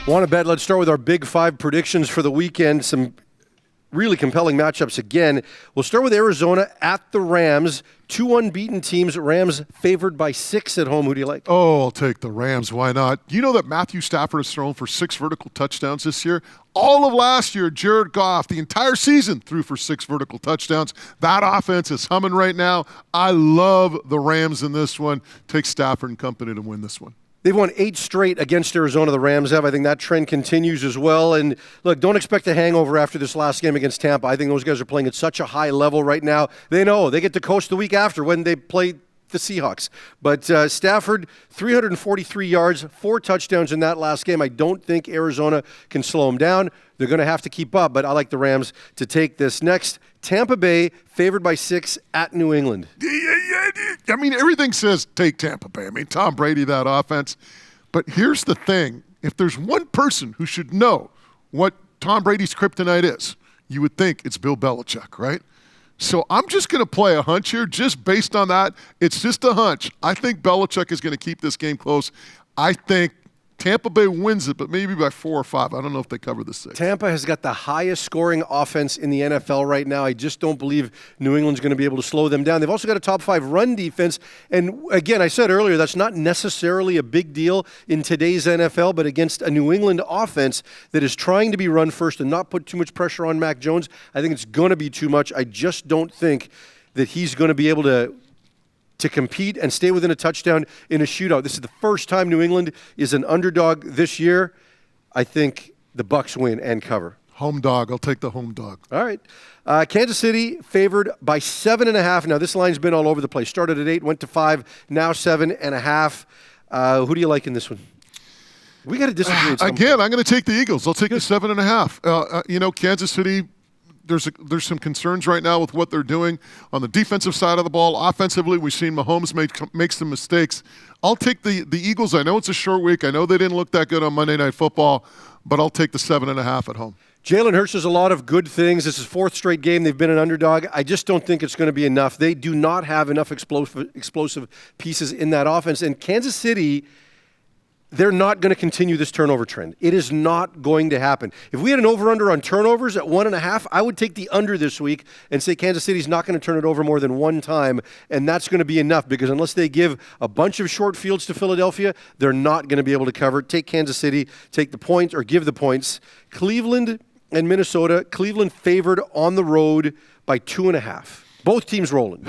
Want to bet? Let's start with our Big Five predictions for the weekend. Some really compelling matchups again. We'll start with Arizona at the Rams. Two unbeaten teams. Rams favored by 6 at home. Who do you like? Oh, I'll take the Rams. Why not? You know that Matthew Stafford has thrown for 6 vertical touchdowns this year? All of last year, Jared Goff, the entire season, threw for 6 vertical touchdowns. That offense is humming right now. I love the Rams in this one. Take Stafford and company to win this one. They've won 8 straight against Arizona, the Rams have. I think that trend continues as well. And look, don't expect a hangover after this last game against Tampa. I think those guys are playing at such a high level right now. They know they get to coast the week after when they play the Seahawks. But Stafford, 343 yards, 4 touchdowns in that last game. I don't think Arizona can slow them down. They're going to have to keep up, but I like the Rams to take this. Next, Tampa Bay, favored by 6 at New England. I mean, everything says take Tampa Bay. I mean, Tom Brady, that offense. But here's the thing. If there's one person who should know what Tom Brady's kryptonite is, you would think it's Bill Belichick, right? So I'm just going to play a hunch here just based on that. It's just a hunch. I think Belichick is going to keep this game close. I think Tampa Bay wins it, but maybe by 4 or 5. I don't know if they cover the 6. Tampa has got the highest scoring offense in the NFL right now. I just don't believe New England's going to be able to slow them down. They've also got a top 5 run defense. And again, I said earlier, that's not necessarily a big deal in today's NFL, but against a New England offense that is trying to be run first and not put too much pressure on Mac Jones, I think it's going to be too much. I just don't think that he's going to be able to compete and stay within a touchdown in a shootout. This is the first time New England is an underdog this year. I think the Bucs win and cover. Home dog. I'll take the home dog. All right. Kansas City favored by 7.5. Now, this line's been all over the place. Started at 8, went to 5, now 7.5. Who do you like in this one? We got to disagree. Again, I'm going to take the Eagles. I'll take the 7.5. Kansas City, there's some concerns right now with what they're doing on the defensive side of the ball. Offensively, we've seen Mahomes make some mistakes. I'll take the Eagles. I know it's a short week. I know they didn't look that good on Monday Night Football, but I'll take the 7.5 at home. Jalen Hurts does a lot of good things. This is 4th straight game. They've been an underdog. I just don't think it's going to be enough. They do not have enough explosive pieces in that offense. And Kansas City, they're not going to continue this turnover trend. It is not going to happen. If we had an over-under on turnovers at 1.5, I would take the under this week and say Kansas City's not going to turn it over more than 1 time, and that's going to be enough because unless they give a bunch of short fields to Philadelphia, they're not going to be able to cover. Take Kansas City, take the points, or give the points. Cleveland and Minnesota. Cleveland favored on the road by 2.5. Both teams rolling.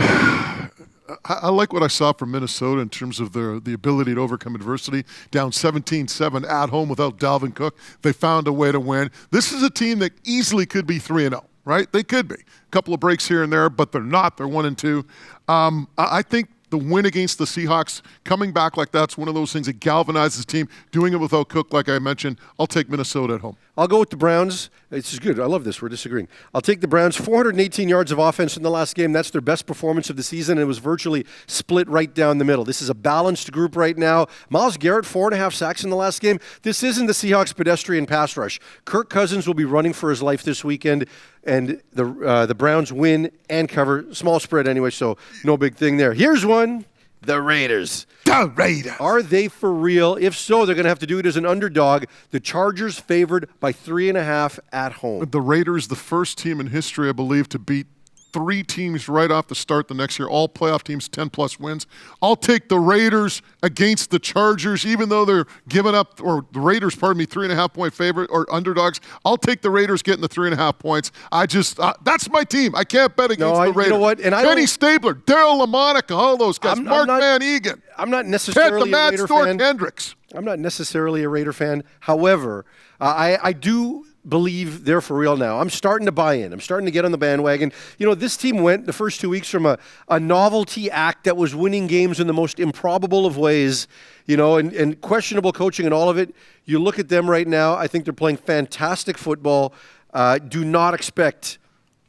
I like what I saw from Minnesota in terms of the ability to overcome adversity. Down 17-7 at home without Dalvin Cook. They found a way to win. This is a team that easily could be 3-0, right? They could be. A couple of breaks here and there, but they're not. They're 1-2. I think the win against the Seahawks, coming back like that's one of those things that galvanizes the team. Doing it without Cook, like I mentioned, I'll take Minnesota at home. I'll go with the Browns. This is good. I love this. We're disagreeing. I'll take the Browns. 418 yards of offense in the last game. That's their best performance of the season. It was virtually split right down the middle. This is a balanced group right now. Myles Garrett, 4.5 sacks in the last game. This isn't the Seahawks pedestrian pass rush. Kirk Cousins will be running for his life this weekend, and the Browns win and cover. Small spread anyway, so no big thing there. Here's one. The Raiders. The Raiders. Are they for real? If so, they're going to have to do it as an underdog. The Chargers favored by 3.5 at home. The Raiders, the first team in history, I believe, to beat 3 teams right off the start the next year. All playoff teams, 10-plus wins. I'll take the Raiders against the Chargers, even though they're giving up, or the Raiders, 3.5-point favorite or underdogs. I'll take the Raiders getting the 3.5 points. That's my team. I can't bet against the Raiders. You know what? And Benny Stabler, Daryl LaMonica, all those guys. Mark Van Egan. I'm not necessarily a Raider fan. Hendricks. I'm not necessarily a Raider fan. However, I do believe they're for real now. I'm starting to buy in. I'm starting to get on the bandwagon. This team went the first 2 weeks from a novelty act that was winning games in the most improbable of ways, and questionable coaching and all of it. You look at them right now, I think they're playing fantastic football. Do not expect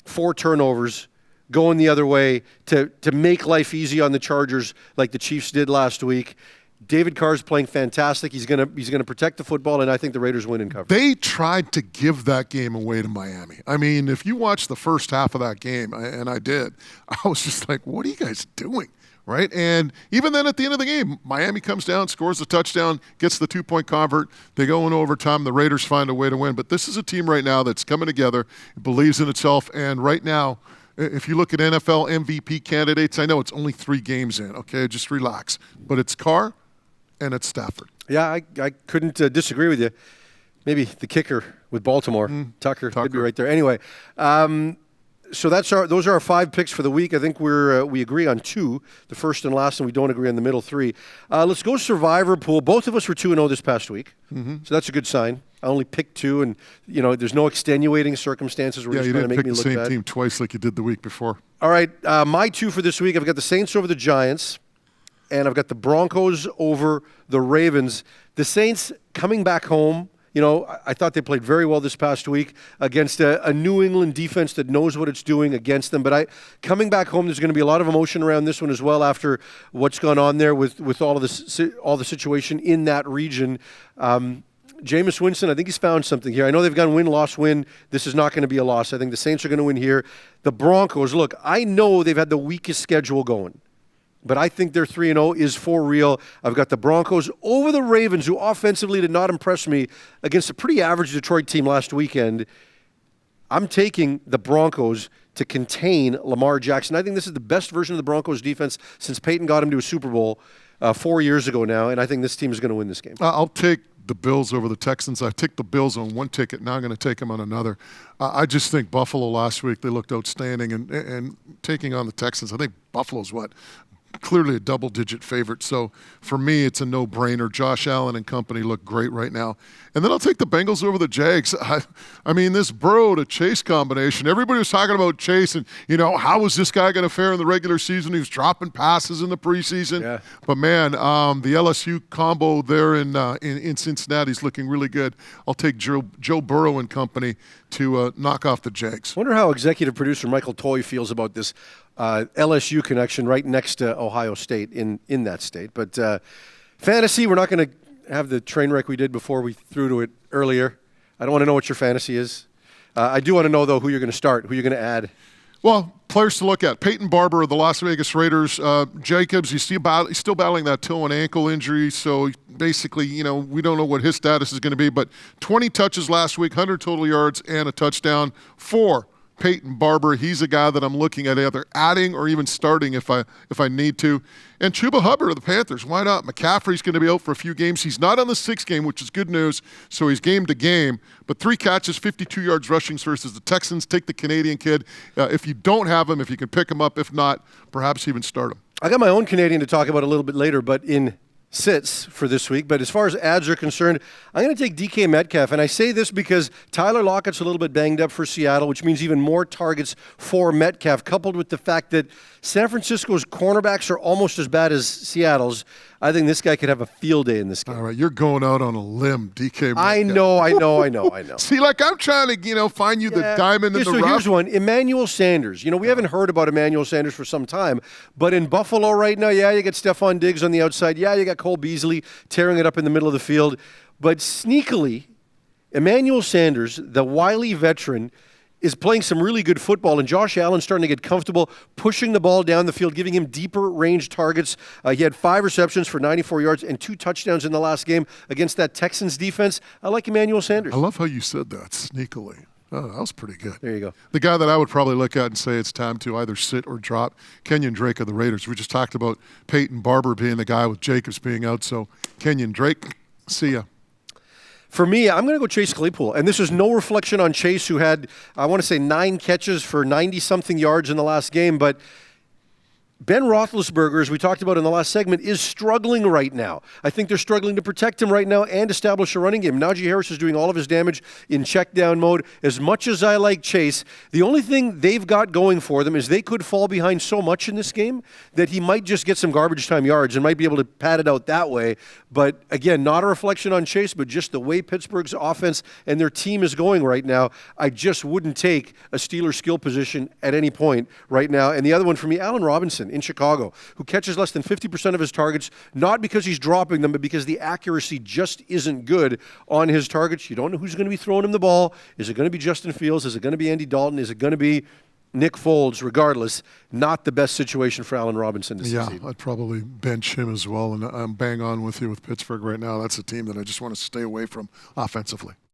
4 turnovers going the other way to make life easy on the Chargers like the Chiefs did last week. David Carr's playing fantastic. He's gonna protect the football, and I think the Raiders win and cover. They tried to give that game away to Miami. I mean, if you watch the first half of that game, and I did, I was just like, what are you guys doing? right? And even then at the end of the game, Miami comes down, scores the touchdown, gets the 2-point convert. They go in overtime. The Raiders find a way to win. But this is a team right now that's coming together, believes in itself, and right now, if you look at NFL MVP candidates, I know it's only 3 games in, okay? Just relax. But it's Carr and it's Stafford. Yeah, I couldn't disagree with you. Maybe the kicker with Baltimore, Tucker could be right there. Anyway, so those are our 5 picks for the week. I think we agree on 2, the first and last, and we don't agree on the middle 3. Let's go Survivor pool. Both of us were 2-0 this past week, so that's a good sign. I only picked 2, and there's no extenuating circumstances where you trying to didn't make pick me the look same bad. team twice like you did the week before. All right, my 2 for this week, I've got the Saints over the Giants, and I've got the Broncos over the Ravens. The Saints coming back home. I thought they played very well this past week against a New England defense that knows what it's doing against them. But coming back home, there's going to be a lot of emotion around this one as well after what's gone on there with all the situation in that region. Jameis Winston, I think he's found something here. I know they've gone win-loss-win. This is not going to be a loss. I think the Saints are going to win here. The Broncos, look, I know they've had the weakest schedule going, but I think their 3-0 is for real. I've got the Broncos over the Ravens, who offensively did not impress me against a pretty average Detroit team last weekend. I'm taking the Broncos to contain Lamar Jackson. I think this is the best version of the Broncos defense since Peyton got him to a Super Bowl 4 years ago now, and I think this team is going to win this game. I'll take the Bills over the Texans. I took the Bills on one ticket. Now I'm going to take them on another. I just think Buffalo last week, they looked outstanding. And taking on the Texans, I think Buffalo's clearly a double-digit favorite. So for me, it's a no-brainer. Josh Allen and company look great right now. And then I'll take the Bengals over the Jags. I mean, this Burrow to Chase combination, everybody was talking about Chase and, how was this guy going to fare in the regular season? He was dropping passes in the preseason. Yeah. But, man, the LSU combo there in Cincinnati is looking really good. I'll take Joe Burrow and company to knock off the Jags. I wonder how executive producer Michael Toy feels about this LSU connection right next to Ohio State in that state. But fantasy, we're not going to have the train wreck we did before we threw to it earlier. I don't want to know what your fantasy is. I do want to know, though, who you're going to start, who you're going to add. Well, players to look at. Peyton Barber of the Las Vegas Raiders. Jacobs, he's still battling that toe and ankle injury, so basically, we don't know what his status is going to be. But 20 touches last week, 100 total yards, and a touchdown. 4 Peyton Barber, he's a guy that I'm looking at either adding or even starting if I need to. And Chuba Hubbard of the Panthers, why not? McCaffrey's going to be out for a few games. He's not on the 6th game, which is good news, so he's game to game. But 3 catches, 52 yards rushing versus the Texans. Take the Canadian kid. If you don't have him, if you can pick him up. If not, perhaps even start him. I got my own Canadian to talk about a little bit later, but in sits for this week. But as far as ads are concerned, I'm going to take DK Metcalf. And I say this because Tyler Lockett's a little bit banged up for Seattle, which means even more targets for Metcalf, coupled with the fact that San Francisco's cornerbacks are almost as bad as Seattle's. I think this guy could have a field day in this game. All right, you're going out on a limb, DK Metcalf. I know. See, I'm trying to, find you the diamond in the rough. Here's one, Emmanuel Sanders. We haven't heard about Emmanuel Sanders for some time, but in Buffalo right now, you got Stephon Diggs on the outside. You got Cole Beasley tearing it up in the middle of the field. But sneakily, Emmanuel Sanders, the wily veteran, is playing some really good football, and Josh Allen's starting to get comfortable pushing the ball down the field, giving him deeper range targets. He had 5 receptions for 94 yards and 2 touchdowns in the last game against that Texans defense. I like Emmanuel Sanders. I love how you said that, sneakily. Oh, that was pretty good. There you go. The guy that I would probably look at and say it's time to either sit or drop, Kenyon Drake of the Raiders. We just talked about Peyton Barber being the guy with Jacobs being out, so Kenyon Drake, see ya. For me, I'm going to go Chase Claypool. And this is no reflection on Chase, who had, I want to say, 9 catches for 90-something yards in the last game. But Ben Roethlisberger, as we talked about in the last segment, is struggling right now. I think they're struggling to protect him right now and establish a running game. Najee Harris is doing all of his damage in check-down mode. As much as I like Chase, the only thing they've got going for them is they could fall behind so much in this game that he might just get some garbage time yards and might be able to pad it out that way. But again, not a reflection on Chase, but just the way Pittsburgh's offense and their team is going right now. I just wouldn't take a Steelers skill position at any point right now. And the other one for me, Allen Robinson in Chicago, who catches less than 50% of his targets, not because he's dropping them, but because the accuracy just isn't good on his targets. You don't know who's going to be throwing him the ball. Is it going to be Justin Fields? Is it going to be Andy Dalton? Is it going to be Nick Foles, regardless, not the best situation for Allen Robinson to succeed. Yeah, I'd probably bench him as well. And I'm bang on with you with Pittsburgh right now. That's a team that I just want to stay away from offensively.